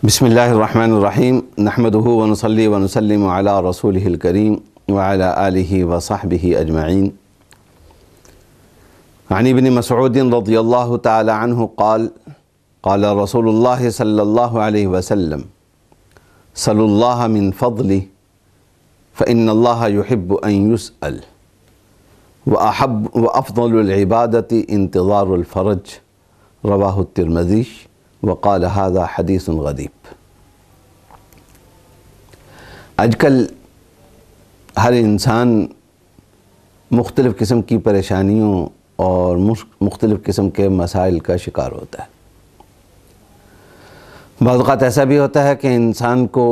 بسم اللہ الرحمن الرحیم نحمدہ ونصلی ونسلم علی رسولہ الکریم وعلی آلہ وصحبہ اجمعین۔ عن ابن مسعود رضی اللہ تعالی عنہ قال قال رسول اللہ صلی اللہ علیہ وسلم صلوا اللہ من فضلہ فإن اللہ يحب ان يسأل وأفضل العبادة انتظار الفرج رواہ الترمذی وقال هذا حدیث غریب۔ آج کل ہر انسان مختلف قسم کی پریشانیوں اور مختلف قسم کے مسائل کا شکار ہوتا ہے۔ بعض اوقات ایسا بھی ہوتا ہے کہ انسان کو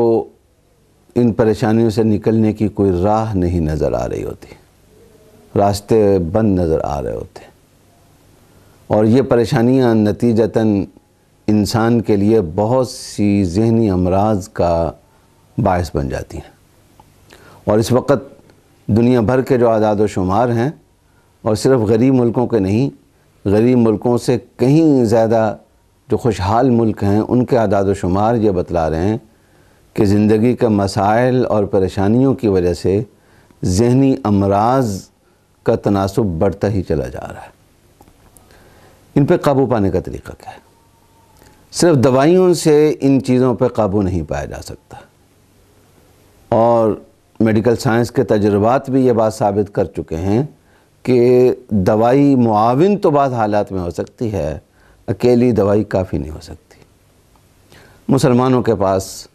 ان پریشانیوں سے نکلنے کی کوئی راہ نہیں نظر آ رہی ہوتی، راستے بند نظر آ رہے ہوتے ہیں، اور یہ پریشانیاں نتیجتاً انسان کے لیے بہت سی ذہنی امراض کا باعث بن جاتی ہیں۔ اور اس وقت دنیا بھر کے جو اعداد و شمار ہیں، اور صرف غریب ملکوں کے نہیں، غریب ملکوں سے کہیں زیادہ جو خوشحال ملک ہیں ان کے اعداد و شمار یہ بتلا رہے ہیں کہ زندگی کے مسائل اور پریشانیوں کی وجہ سے ذہنی امراض کا تناسب بڑھتا ہی چلا جا رہا ہے۔ ان پہ قابو پانے کا طریقہ کیا ہے؟ صرف دوائیوں سے ان چیزوں پہ قابو نہیں پایا جا سکتا، اور میڈیکل سائنس کے تجربات بھی یہ بات ثابت کر چکے ہیں کہ دوائی معاون تو بعض حالات میں ہو سکتی ہے، اکیلی دوائی کافی نہیں ہو سکتی۔ مسلمانوں کے پاس،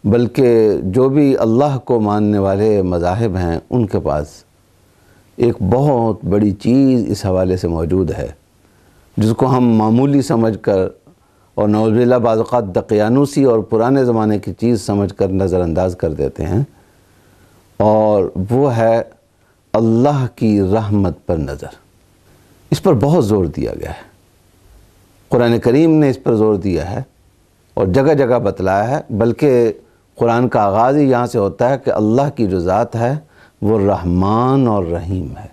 بلکہ جو بھی اللہ کو ماننے والے مذاہب ہیں ان کے پاس ایک بہت بڑی چیز اس حوالے سے موجود ہے، جس کو ہم معمولی سمجھ کر اور نعوذ باللہ بعض اوقات دقیانوسی اور پرانے زمانے کی چیز سمجھ کر نظر انداز کر دیتے ہیں، اور وہ ہے اللہ کی رحمت پر نظر۔ اس پر بہت زور دیا گیا ہے، قرآن کریم نے اس پر زور دیا ہے اور جگہ جگہ بتلایا ہے، بلکہ قرآن کا آغاز ہی یہاں سے ہوتا ہے کہ اللہ کی جو ذات ہے وہ رحمان اور رحیم ہے۔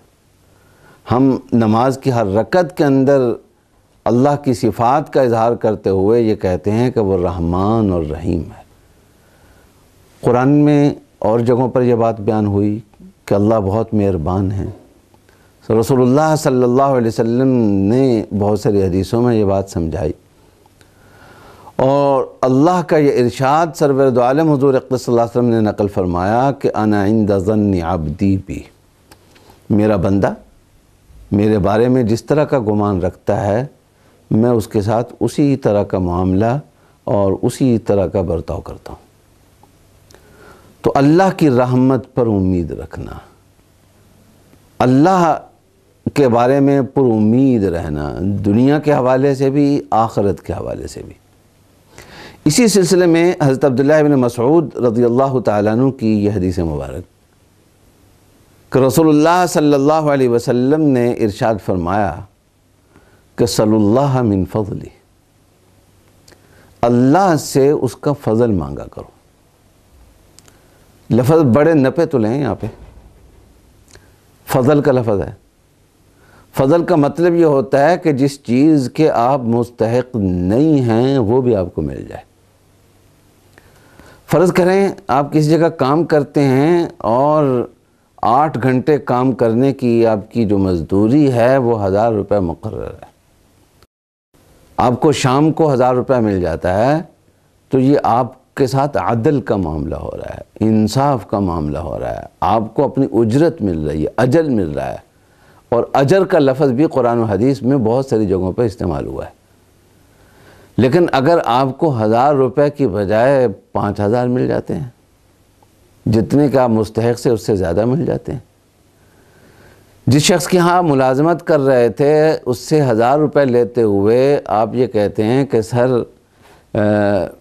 ہم نماز کی ہر رکعت کے اندر اللہ کی صفات کا اظہار کرتے ہوئے یہ کہتے ہیں کہ وہ رحمان اور رحیم ہے۔ قرآن میں اور جگہوں پر یہ بات بیان ہوئی کہ اللہ بہت مہربان ہے۔ رسول اللہ صلی اللہ علیہ وسلم نے بہت ساری حدیثوں میں یہ بات سمجھائی، اور اللہ کا یہ ارشاد سرور دو عالم حضور اقدس صلی اللہ علیہ وسلم نے نقل فرمایا کہ انا عند ظن عبدی بی، میرا بندہ میرے بارے میں جس طرح کا گمان رکھتا ہے میں اس کے ساتھ اسی طرح کا معاملہ اور اسی طرح کا برتاؤ کرتا ہوں۔ تو اللہ کی رحمت پر امید رکھنا، اللہ کے بارے میں پر امید رہنا، دنیا کے حوالے سے بھی آخرت کے حوالے سے بھی۔ اسی سلسلے میں حضرت عبداللہ ابن مسعود رضی اللہ تعالیٰ عنہ کی یہ حدیث مبارک کہ رسول اللہ صلی اللہ علیہ وسلم نے ارشاد فرمایا کہ صلی اللہ من فضلہ، اللہ سے اس کا فضل مانگا کرو۔ لفظ بڑے نپے تو لیں یہاں پہ، فضل کا لفظ ہے۔ فضل کا مطلب یہ ہوتا ہے کہ جس چیز کے آپ مستحق نہیں ہیں وہ بھی آپ کو مل جائے۔ فرض کریں آپ کسی جگہ کام کرتے ہیں اور 8 گھنٹے کام کرنے کی آپ کی جو مزدوری ہے وہ 1000 روپے مقرر ہے، آپ کو شام کو 1000 روپے مل جاتا ہے، تو یہ آپ کے ساتھ عدل کا معاملہ ہو رہا ہے، انصاف کا معاملہ ہو رہا ہے، آپ کو اپنی اجرت مل رہی ہے، اجر مل رہا ہے۔ اور اجر کا لفظ بھی قرآن و حدیث میں بہت ساری جگہوں پہ استعمال ہوا ہے۔ لیکن اگر آپ کو 1000 روپے کی بجائے 5000 مل جاتے ہیں، جتنے کا آپ مستحق سے اس سے زیادہ مل جاتے ہیں۔ جس شخص کے ہاں ملازمت کر رہے تھے اس سے 1000 روپے لیتے ہوئے آپ یہ کہتے ہیں کہ سر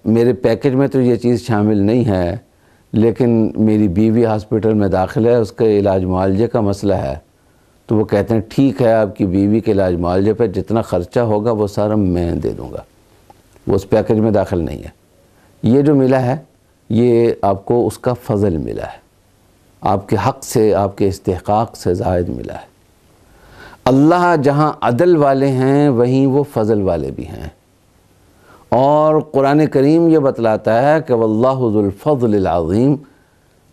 میرے پیکج میں تو یہ چیز شامل نہیں ہے، لیکن میری بیوی ہاسپٹل میں داخل ہے، اس کے علاج معالجے کا مسئلہ ہے، تو وہ کہتے ہیں ٹھیک ہے آپ کی بیوی کے علاج معالجے پہ جتنا خرچہ ہوگا وہ سارا میں دے دوں گا، وہ اس پیکج میں داخل نہیں ہے۔ یہ جو ملا ہے یہ آپ کو اس کا فضل ملا ہے، آپ کے حق سے، آپ کے استحقاق سے زائد ملا ہے۔ اللہ جہاں عدل والے ہیں وہیں وہ فضل والے بھی ہیں، اور قرآن کریم یہ بتلاتا ہے کہ واللہ ذو الفضل العظیم،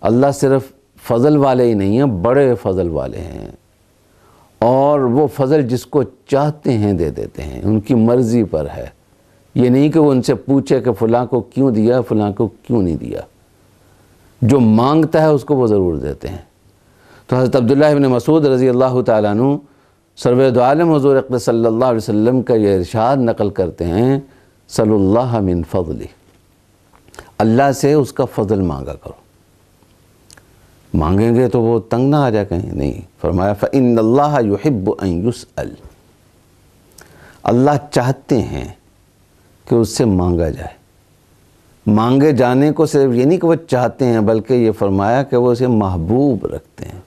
اللہ صرف فضل والے ہی نہیں ہیں، بڑے فضل والے ہیں، اور وہ فضل جس کو چاہتے ہیں دے دیتے ہیں، ان کی مرضی پر ہے۔ یہ نہیں کہ وہ ان سے پوچھے کہ فلاں کو کیوں دیا، فلاں کو کیوں نہیں دیا، جو مانگتا ہے اس کو وہ ضرور دیتے ہیں۔ تو حضرت عبداللہ ابن مسعود رضی اللہ تعالیٰ عنہ سرور دو عالم حضور اقدس صلی اللہ علیہ وسلم کا یہ ارشاد نقل کرتے ہیں، صلی اللہ من فضلی، اللہ سے اس کا فضل مانگا کرو۔ مانگیں گے تو وہ تنگ نہ آ جائے کہیں، نہیں، فرمایا فَإِنَّ اللَّهَ يُحِبُّ أَن يُسْأَلَ، اللہ چاہتے ہیں کہ اس سے مانگا جائے۔ مانگے جانے کو صرف یہ نہیں کہ وہ چاہتے ہیں، بلکہ یہ فرمایا کہ وہ اسے محبوب رکھتے ہیں،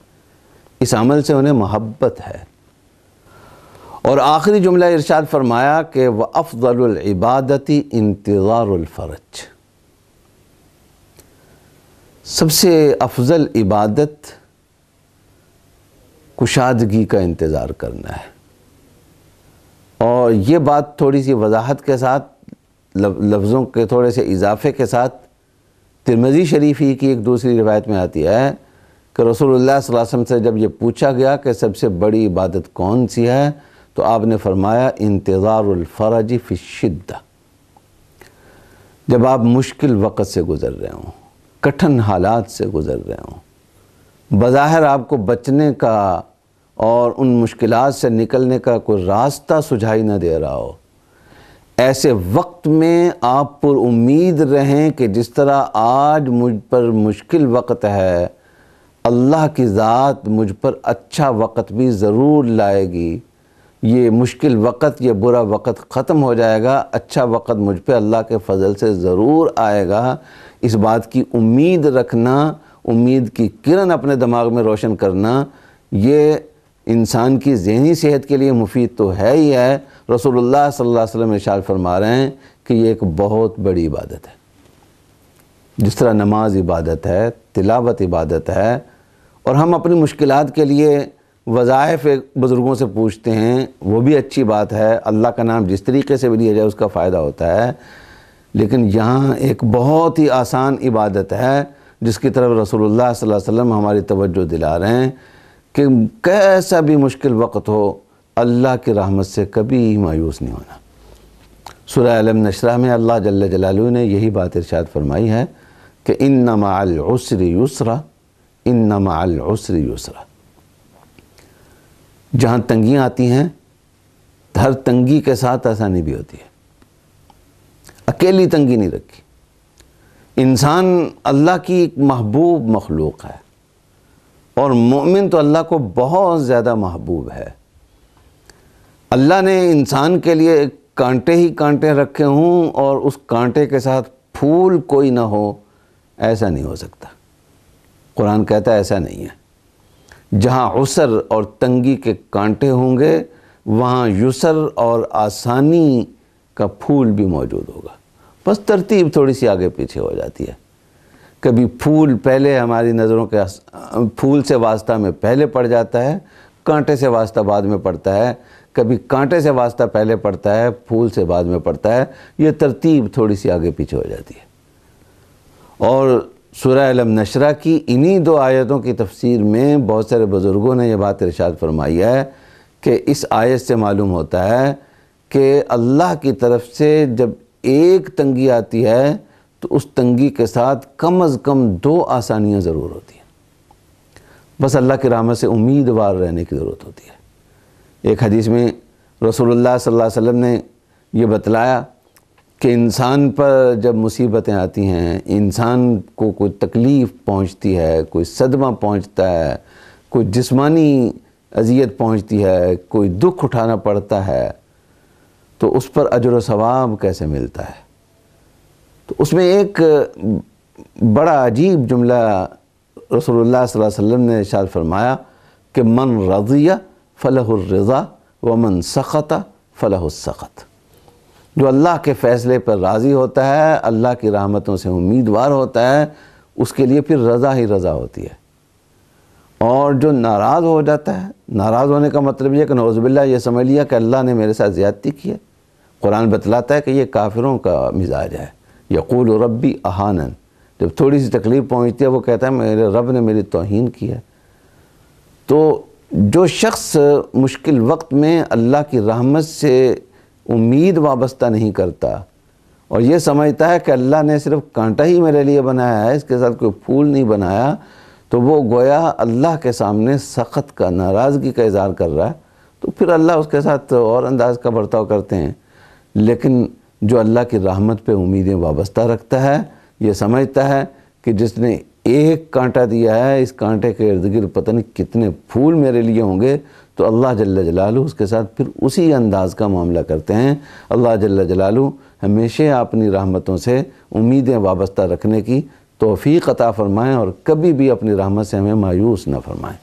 اس عمل سے انہیں محبت ہے۔ اور آخری جملہ ارشاد فرمایا کہ وَأَفْضَلُ الْعِبَادَةِ انتظار الفرج، سب سے افضل عبادت کشادگی کا انتظار کرنا ہے۔ اور یہ بات تھوڑی سی وضاحت کے ساتھ، لفظوں کے تھوڑے سے اضافے کے ساتھ ترمذی شریف ہی کی ایک دوسری روایت میں آتی ہے کہ رسول اللہ صلی اللہ علیہ وسلم سے جب یہ پوچھا گیا کہ سب سے بڑی عبادت کون سی ہے، تو آپ نے فرمایا انتظار الفرج فی الشدہ، جب آپ مشکل وقت سے گزر رہے ہوں، کٹھن حالات سے گزر رہے ہوں، بظاہر آپ کو بچنے کا اور ان مشکلات سے نکلنے کا کوئی راستہ سجھائی نہ دے رہا ہو، ایسے وقت میں آپ پر امید رہیں کہ جس طرح آج مجھ پر مشکل وقت ہے، اللہ کی ذات مجھ پر اچھا وقت بھی ضرور لائے گی، یہ مشکل وقت، یہ برا وقت ختم ہو جائے گا، اچھا وقت مجھ پہ اللہ کے فضل سے ضرور آئے گا۔ اس بات کی امید رکھنا، امید کی کرن اپنے دماغ میں روشن کرنا، یہ انسان کی ذہنی صحت کے لیے مفید تو ہے ہی ہے۔ رسول اللہ صلی اللہ علیہ وسلم ارشاد فرما رہے ہیں کہ یہ ایک بہت بڑی عبادت ہے۔ جس طرح نماز عبادت ہے، تلاوت عبادت ہے، اور ہم اپنی مشکلات کے لیے وظائف بزرگوں سے پوچھتے ہیں، وہ بھی اچھی بات ہے، اللہ کا نام جس طریقے سے بھی لیا جائے اس کا فائدہ ہوتا ہے، لیکن یہاں ایک بہت ہی آسان عبادت ہے جس کی طرف رسول اللہ صلی اللہ علیہ وسلم ہماری توجہ دلا رہے ہیں کہ کیسا بھی مشکل وقت ہو، اللہ کی رحمت سے کبھی مایوس نہیں ہونا۔ سورہ علم نشرہ میں اللہ جل جلالہ نے یہی بات ارشاد فرمائی ہے کہ ان مع العسر یسرا، ان مع العسر یسرا، جہاں تنگیاں آتی ہیں ہر تنگی کے ساتھ آسانی بھی ہوتی ہے، اکیلی تنگی نہیں رکھی۔ انسان اللہ کی ایک محبوب مخلوق ہے، اور مومن تو اللہ کو بہت زیادہ محبوب ہے۔ اللہ نے انسان کے لیے کانٹے ہی کانٹے رکھے ہوں اور اس کانٹے کے ساتھ پھول کوئی نہ ہو، ایسا نہیں ہو سکتا۔ قرآن کہتا ہے ایسا نہیں ہے۔ جہاں عسر اور تنگی کے کانٹے ہوں گے، وہاں یسر اور آسانی کا پھول بھی موجود ہوگا، بس ترتیب تھوڑی سی آگے پیچھے ہو جاتی ہے۔ کبھی پھول پہلے ہماری نظروں کے پھول سے واسطہ میں پہلے پڑ جاتا ہے، کانٹے سے واسطہ بعد میں پڑتا ہے، کبھی کانٹے سے واسطہ پہلے پڑتا ہے، پھول سے بعد میں پڑتا ہے، یہ ترتیب تھوڑی سی آگے پیچھے ہو جاتی ہے۔ اور سورہ علم نشرہ کی انہی 2 آیتوں کی تفسیر میں بہت سارے بزرگوں نے یہ بات ارشاد فرمائی ہے کہ اس آیت سے معلوم ہوتا ہے کہ اللہ کی طرف سے جب ایک تنگی آتی ہے تو اس تنگی کے ساتھ کم از کم 2 آسانیاں ضرور ہوتی ہیں، بس اللہ کی رحمت سے امیدوار رہنے کی ضرورت ہوتی ہے۔ ایک حدیث میں رسول اللہ صلی اللہ علیہ وسلم نے یہ بتلایا کہ انسان پر جب مصیبتیں آتی ہیں، انسان کو کوئی تکلیف پہنچتی ہے، کوئی صدمہ پہنچتا ہے، کوئی جسمانی اذیت پہنچتی ہے، کوئی دکھ اٹھانا پڑتا ہے، تو اس پر اجر و ثواب کیسے ملتا ہے؟ تو اس میں ایک بڑا عجیب جملہ رسول اللہ صلی اللہ علیہ وسلم نے ارشاد فرمایا کہ من رضی فلہ الرضا ومن سخط فلہ السخط، جو اللہ کے فیصلے پر راضی ہوتا ہے، اللہ کی رحمتوں سے امیدوار ہوتا ہے، اس کے لیے پھر رضا ہی رضا ہوتی ہے۔ اور جو ناراض ہو جاتا ہے، ناراض ہونے کا مطلب یہ کہ نعوذ باللہ یہ سمجھ لیا کہ اللہ نے میرے ساتھ زیادتی کی ہے، قرآن بتلاتا ہے کہ یہ کافروں کا مزاج ہے. یقول ربی اہانن، جب تھوڑی سی تکلیف پہنچتی ہے وہ کہتا ہے میرے رب نے میری توہین کی ہے. تو جو شخص مشکل وقت میں اللہ کی رحمت سے امید وابستہ نہیں کرتا اور یہ سمجھتا ہے کہ اللہ نے صرف کانٹا ہی میرے لیے بنایا ہے، اس کے ساتھ کوئی پھول نہیں بنایا، تو وہ گویا اللہ کے سامنے سخط کا، ناراضگی کا اظہار کر رہا ہے. تو پھر اللہ اس کے ساتھ اور انداز کا برتاؤ کرتے ہیں. لیکن جو اللہ کی رحمت پہ امیدیں وابستہ رکھتا ہے، یہ سمجھتا ہے کہ جس نے ایک کانٹا دیا ہے، اس کانٹے کے ارد گرد پتہ نہیں کتنے پھول میرے لیے ہوں گے، تو اللہ جل جلالہ اس کے ساتھ پھر اسی انداز کا معاملہ کرتے ہیں. اللہ جل جلالہ ہمیشہ اپنی رحمتوں سے امیدیں وابستہ رکھنے کی توفیق عطا فرمائیں اور کبھی بھی اپنی رحمت سے ہمیں مایوس نہ فرمائیں.